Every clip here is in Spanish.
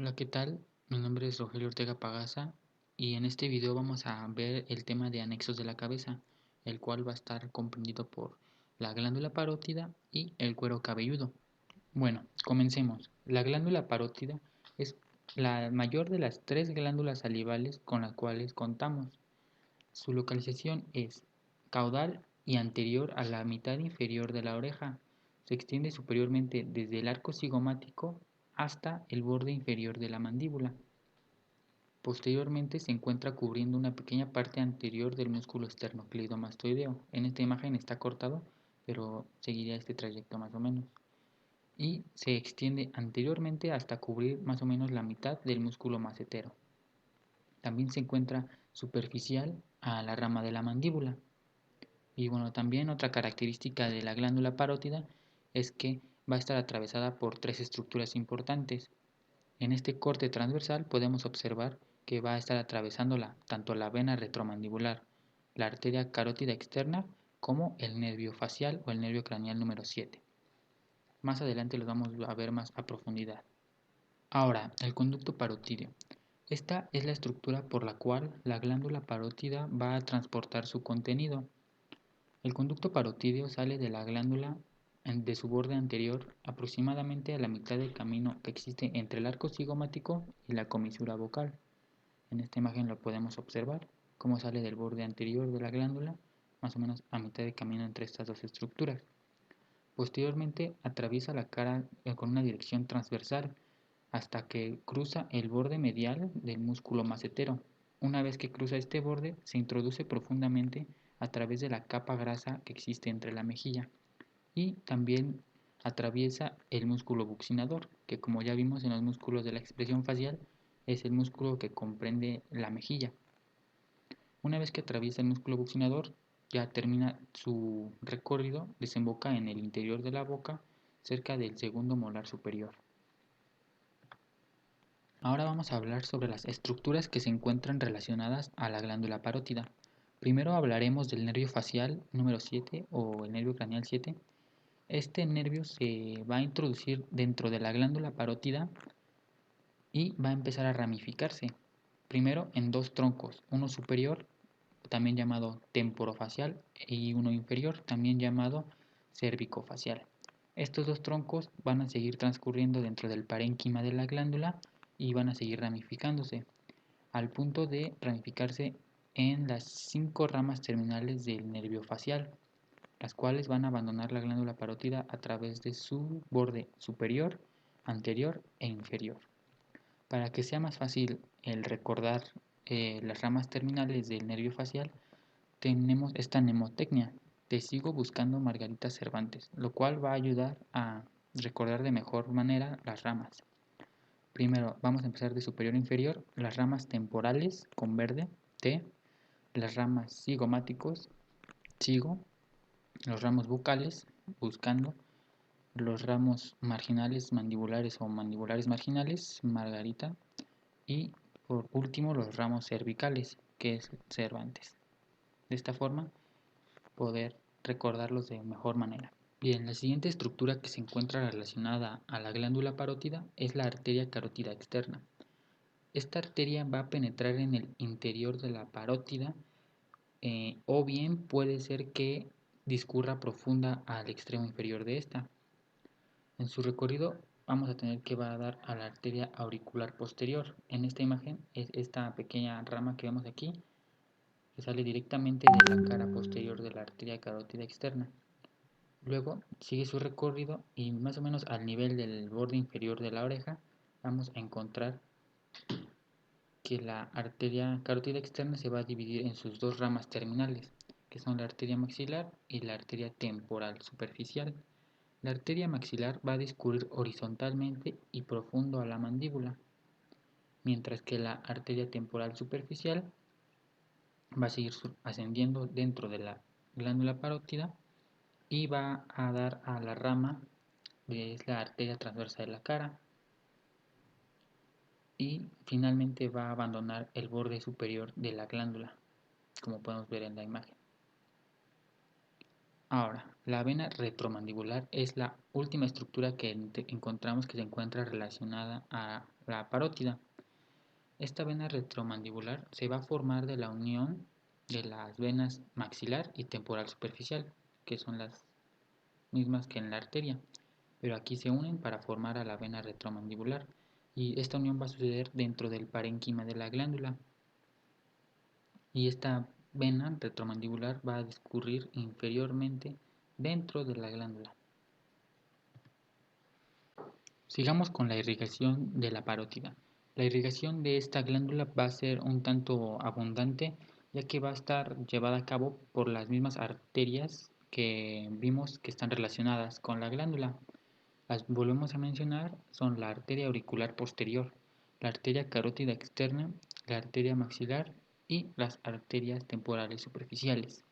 Hola, ¿qué tal? Mi nombre es Rogelio Ortega Pagaza y en este video vamos a ver el tema de anexos de la cabeza, el cual va a estar comprendido por la glándula parótida y el cuero cabelludo. Bueno, comencemos. La glándula parótida es la mayor de las tres glándulas salivales con las cuales contamos. Su localización es caudal y anterior a la mitad inferior de la oreja. Se extiende superiormente desde el arco cigomático hasta el borde inferior de la mandíbula. Posteriormente se encuentra cubriendo una pequeña parte anterior del músculo esternocleidomastoideo. En esta imagen está cortado, pero seguiría este trayecto más o menos. Y se extiende anteriormente hasta cubrir más o menos la mitad del músculo macetero. También se encuentra superficial a la rama de la mandíbula. Y bueno, también otra característica de la glándula parótida es que va a estar atravesada por tres estructuras importantes. En este corte transversal podemos observar que va a estar atravesándola tanto la vena retromandibular, la arteria carótida externa, como el nervio facial o el nervio craneal número 7. Más adelante los vamos a ver más a profundidad. Ahora, el conducto parótido. Esta es la estructura por la cual la glándula parótida va a transportar su contenido. El conducto parótido sale de la glándula de su borde anterior aproximadamente a la mitad del camino que existe entre el arco cigomático y la comisura vocal. En esta imagen lo podemos observar, cómo sale del borde anterior de la glándula, más o menos a mitad de camino entre estas dos estructuras. Posteriormente atraviesa la cara con una dirección transversal hasta que cruza el borde medial del músculo macetero. Una vez que cruza este borde, se introduce profundamente a través de la capa grasa que existe entre la mejilla y también atraviesa el músculo buccinador, que como ya vimos en los músculos de la expresión facial, es el músculo que comprende la mejilla. Una vez que atraviesa el músculo buccinador, ya termina su recorrido, desemboca en el interior de la boca, cerca del segundo molar superior. Ahora vamos a hablar sobre las estructuras que se encuentran relacionadas a la glándula parótida. Primero hablaremos del nervio facial número 7 o el nervio craneal 7. Este nervio se va a introducir dentro de la glándula parótida y va a empezar a ramificarse. Primero en dos troncos, uno superior, también llamado temporofacial, y uno inferior, también llamado cervicofacial. Estos dos troncos van a seguir transcurriendo dentro del parénquima de la glándula y van a seguir ramificándose, al punto de ramificarse en las 5 ramas terminales del nervio facial, las cuales van a abandonar la glándula parótida a través de su borde superior, anterior e inferior. Para que sea más fácil el recordar las ramas terminales del nervio facial, tenemos esta mnemotecnia: te sigo buscando Margarita Cervantes, lo cual va a ayudar a recordar de mejor manera las ramas. Primero vamos a empezar de superior a inferior: las ramas temporales con verde, T; las ramas cigomáticos, sigo; los ramos bucales, buscando; los ramos marginales mandibulares o mandibulares marginales, Margarita; y por último los ramos cervicales, que es Cervantes. De esta forma poder recordarlos de mejor manera. Bien, la siguiente estructura que se encuentra relacionada a la glándula parótida es la arteria carótida externa. Esta arteria va a penetrar en el interior de la parótida, o bien puede ser que discurra profunda al extremo inferior de esta. En su recorrido vamos a tener que va a dar a la arteria auricular posterior. En esta imagen es esta pequeña rama que vemos aquí, que sale directamente de la cara posterior de la arteria carótida externa. Luego sigue su recorrido y más o menos al nivel del borde inferior de la oreja vamos a encontrar que la arteria carótida externa se va a dividir en sus dos ramas terminales, que son la arteria maxilar y la arteria temporal superficial. La arteria maxilar va a discurrir horizontalmente y profundo a la mandíbula, mientras que la arteria temporal superficial va a seguir ascendiendo dentro de la glándula parótida y va a dar a la rama que es la arteria transversa de la cara, y finalmente va a abandonar el borde superior de la glándula, como podemos ver en la imagen. Ahora, la vena retromandibular es la última estructura que encontramos que se encuentra relacionada a la parótida. Esta vena retromandibular se va a formar de la unión de las venas maxilar y temporal superficial, que son las mismas que en la arteria, pero aquí se unen para formar a la vena retromandibular, y esta unión va a suceder dentro del parénquima de la glándula, y esta vena retromandibular va a discurrir inferiormente dentro de la glándula. Sigamos con la irrigación de la parótida. La irrigación de esta glándula va a ser un tanto abundante, ya que va a estar llevada a cabo por las mismas arterias que vimos que están relacionadas con la glándula. Las volvemos a mencionar, son la arteria auricular posterior, la arteria carótida externa, la arteria maxilar y las arterias temporales superficiales.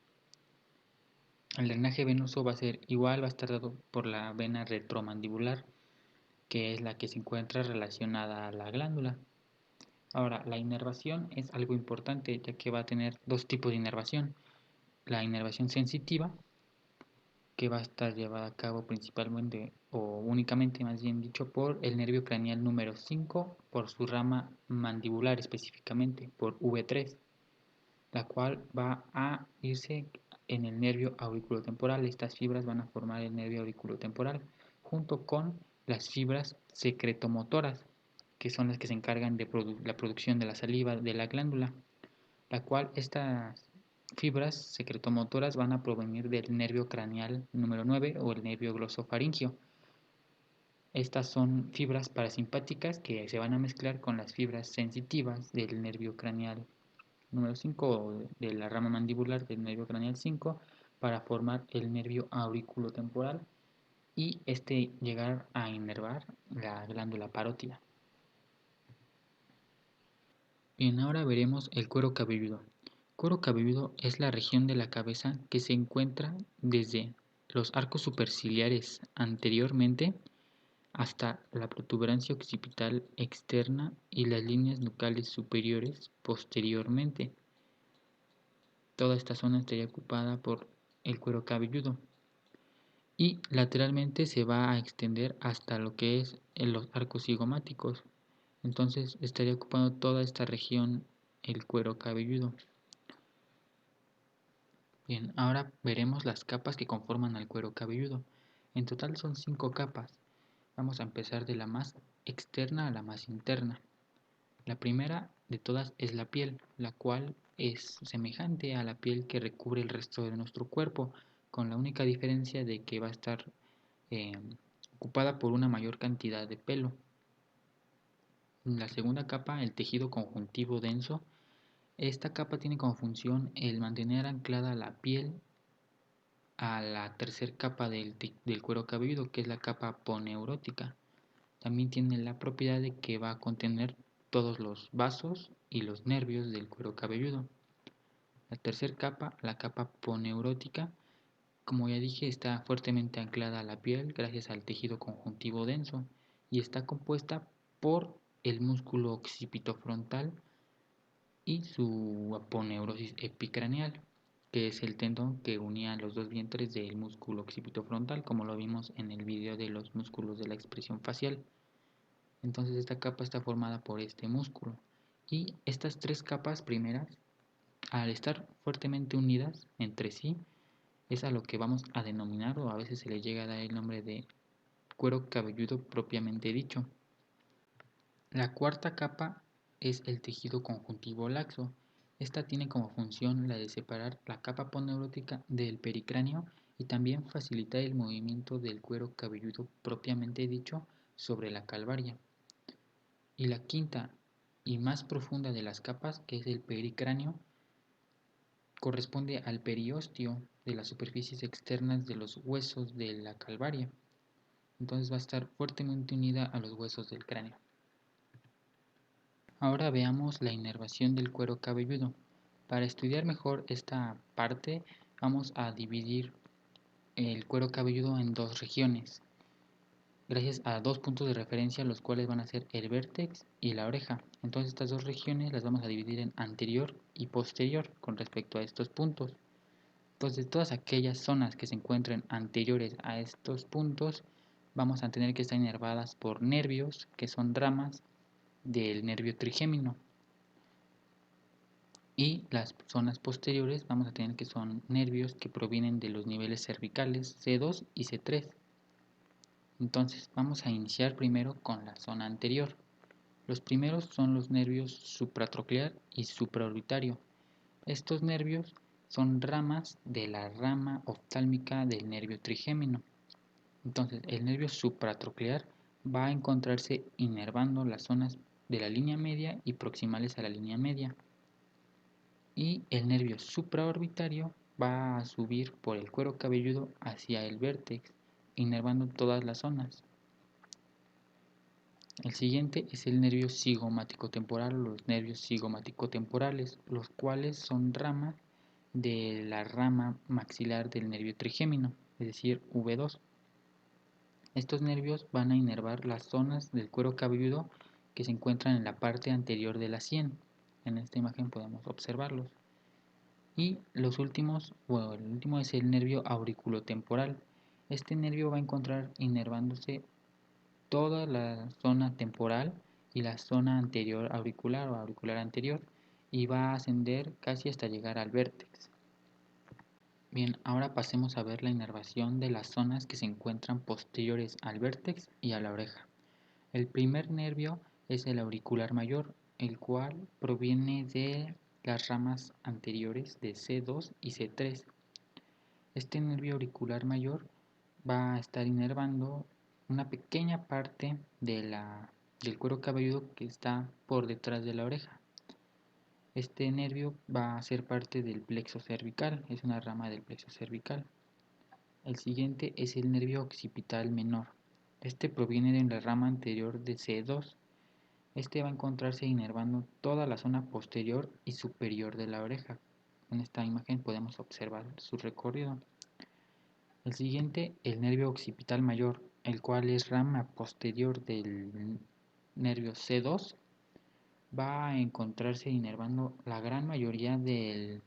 El drenaje venoso va a ser igual, va a estar dado por la vena retromandibular, que es la que se encuentra relacionada a la glándula. Ahora, la inervación es algo importante, ya que va a tener dos tipos de inervación. La inervación sensitiva, que va a estar llevada a cabo principalmente o únicamente, más bien dicho, por el nervio craneal número 5, por su rama mandibular específicamente, por V3, la cual va a irse en el nervio auriculotemporal. Estas fibras van a formar el nervio auriculotemporal, junto con las fibras secretomotoras, que son las que se encargan de la producción de la saliva de la glándula, la cual estas fibras secretomotoras van a provenir del nervio craneal número 9 o el nervio glosofaringio. Estas son fibras parasimpáticas que se van a mezclar con las fibras sensitivas del nervio craneal número 5 o de la rama mandibular del nervio craneal 5 para formar el nervio auriculotemporal y llegar a inervar la glándula parótida. Bien, ahora veremos el cuero cabelludo. Cuero cabelludo es la región de la cabeza que se encuentra desde los arcos superciliares anteriormente hasta la protuberancia occipital externa y las líneas nucales superiores posteriormente. Toda esta zona estaría ocupada por el cuero cabelludo y lateralmente se va a extender hasta lo que es los arcos cigomáticos. Entonces estaría ocupando toda esta región el cuero cabelludo. Bien, ahora veremos las capas que conforman al cuero cabelludo. En total son 5 capas. Vamos a empezar de la más externa a la más interna. La primera de todas es la piel, la cual es semejante a la piel que recubre el resto de nuestro cuerpo, con la única diferencia de que va a estar eh, ocupada por una mayor cantidad de pelo. La segunda capa, el tejido conjuntivo denso. Esta capa tiene como función el mantener anclada la piel a la tercera capa del cuero cabelludo, que es la capa aponeurótica. También tiene la propiedad de que va a contener todos los vasos y los nervios del cuero cabelludo. La tercera capa, la capa aponeurótica, como ya dije, está fuertemente anclada a la piel gracias al tejido conjuntivo denso y está compuesta por el músculo occipitofrontal y su aponeurosis epicraneal, que es el tendón que unía los dos vientres del músculo occipitofrontal, como lo vimos en el video de los músculos de la expresión facial. Entonces esta capa está formada por este músculo y estas tres capas primeras, al estar fuertemente unidas entre sí, es a lo que vamos a denominar, o a veces se le llega a dar el nombre de cuero cabelludo propiamente dicho. La cuarta capa es el tejido conjuntivo laxo. Esta tiene como función la de separar la capa aponeurótica del pericráneo y también facilitar el movimiento del cuero cabelludo propiamente dicho sobre la calvaria. Y la quinta y más profunda de las capas, que es el pericráneo, corresponde al periósteo de las superficies externas de los huesos de la calvaria. Entonces va a estar fuertemente unida a los huesos del cráneo. Ahora veamos la inervación del cuero cabelludo. Para estudiar mejor esta parte, vamos a dividir el cuero cabelludo en dos regiones, gracias a dos puntos de referencia, los cuales van a ser el vértex y la oreja. Entonces estas dos regiones las vamos a dividir en anterior y posterior con respecto a estos puntos. Entonces, todas aquellas zonas que se encuentren anteriores a estos puntos vamos a tener que estar inervadas por nervios, que son ramas del nervio trigémino. Y las zonas posteriores vamos a tener que son nervios que provienen de los niveles cervicales C2 y C3. Entonces, vamos a iniciar primero con la zona anterior. Los primeros son los nervios supratroclear y supraorbitario. Estos nervios son ramas de la rama oftálmica del nervio trigémino. Entonces, el nervio supratroclear va a encontrarse inervando las zonas de la línea media y proximales a la línea media. Y el nervio supraorbitario va a subir por el cuero cabelludo hacia el vértex, inervando todas las zonas. El siguiente es el nervio cigomático-temporal o los nervios cigomático-temporales, los cuales son ramas de la rama maxilar del nervio trigémino, es decir, V2. Estos nervios van a inervar las zonas del cuero cabelludo que se encuentran en la parte anterior de la sien. En esta imagen podemos observarlos. Y los últimos, bueno, el último es el nervio auriculotemporal. Este nervio va a encontrar inervándose toda la zona temporal y la zona anterior auricular o auricular anterior y va a ascender casi hasta llegar al vértex. Bien, ahora pasemos a ver la inervación de las zonas que se encuentran posteriores al vértex y a la oreja. El primer nervio es el auricular mayor, el cual proviene de las ramas anteriores de C2 y C3. Este nervio auricular mayor va a estar inervando una pequeña parte del cuero cabelludo que está por detrás de la oreja. Este nervio va a ser parte del plexo cervical, es una rama del plexo cervical. El siguiente es el nervio occipital menor. Este proviene de la rama anterior de C2. Este va a encontrarse inervando toda la zona posterior y superior de la oreja. En esta imagen podemos observar su recorrido. El siguiente, el nervio occipital mayor, el cual es rama posterior del nervio C2, va a encontrarse inervando la gran mayoría del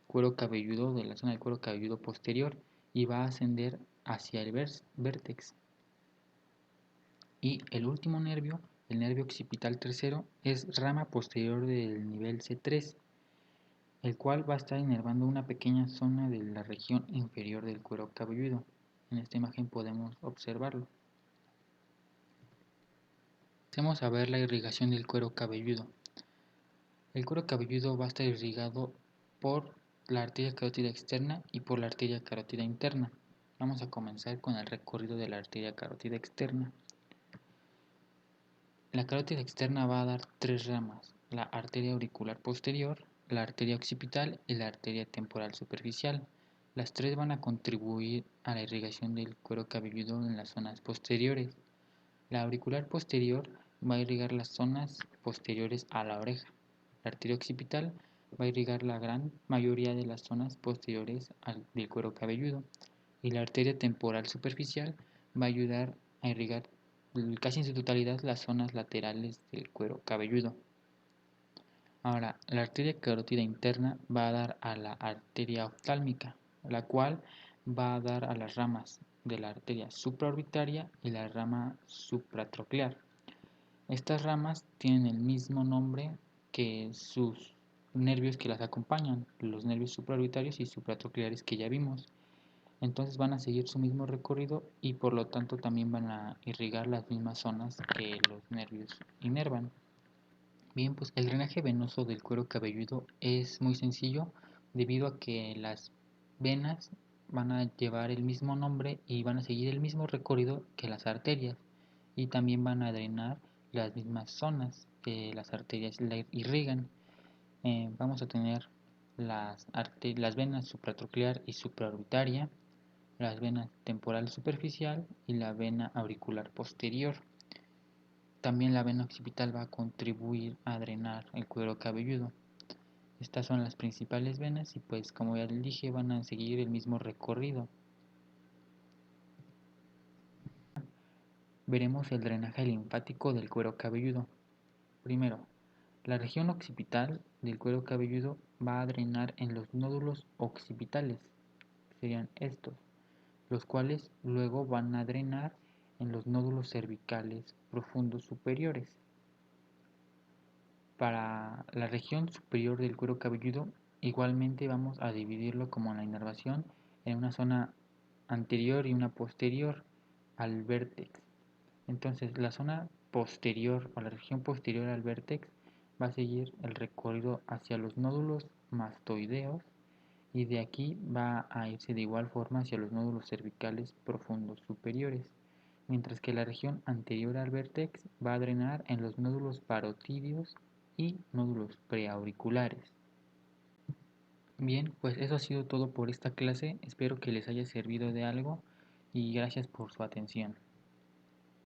cuero cabelludo, de la zona del cuero cabelludo posterior, y va a ascender hacia el vértex. Y el último nervio, el nervio occipital tercero, es rama posterior del nivel C3, el cual va a estar inervando una pequeña zona de la región inferior del cuero cabelludo. En esta imagen podemos observarlo. Vamos a ver la irrigación del cuero cabelludo. El cuero cabelludo va a estar irrigado por la arteria carótida externa y por la arteria carótida interna. Vamos a comenzar con el recorrido de la arteria carótida externa. La carótida externa va a dar tres ramas: la arteria auricular posterior, la arteria occipital y la arteria temporal superficial. Las tres van a contribuir a la irrigación del cuero cabelludo en las zonas posteriores. La auricular posterior va a irrigar las zonas posteriores a la oreja. La arteria occipital va a irrigar la gran mayoría de las zonas posteriores del cuero cabelludo. Y la arteria temporal superficial va a ayudar a irrigar casi en su totalidad las zonas laterales del cuero cabelludo. Ahora, la arteria carótida interna va a dar a la arteria oftálmica, la cual va a dar a las ramas de la arteria supraorbitaria y la rama supratroclear. Estas ramas tienen el mismo nombre que sus nervios que las acompañan, los nervios supraorbitarios y supratrocleares que ya vimos. Entonces van a seguir su mismo recorrido y por lo tanto también van a irrigar las mismas zonas que los nervios inervan. Bien, pues el drenaje venoso del cuero cabelludo es muy sencillo debido a que las venas van a llevar el mismo nombre y van a seguir el mismo recorrido que las arterias y también van a drenar las mismas zonas que las arterias la irrigan. Vamos a tener las venas supratroclear y supraorbitaria, las venas temporal superficial y la vena auricular posterior. También la vena occipital va a contribuir a drenar el cuero cabelludo. Estas son las principales venas y pues como ya les dije van a seguir el mismo recorrido. Veremos el drenaje linfático del cuero cabelludo. Primero, la región occipital del cuero cabelludo va a drenar en los nódulos occipitales. serían estos, los cuales luego van a drenar en los nódulos cervicales profundos superiores. Para la región superior del cuero cabelludo, igualmente vamos a dividirlo como en la inervación en una zona anterior y una posterior al vértex. Entonces, la zona posterior o la región posterior al vértex va a seguir el recorrido hacia los nódulos mastoideos y de aquí va a irse de igual forma hacia los nódulos cervicales profundos superiores, mientras que la región anterior al vértex va a drenar en los nódulos parotídeos y nódulos preauriculares. Bien, pues eso ha sido todo por esta clase, espero que les haya servido de algo y gracias por su atención.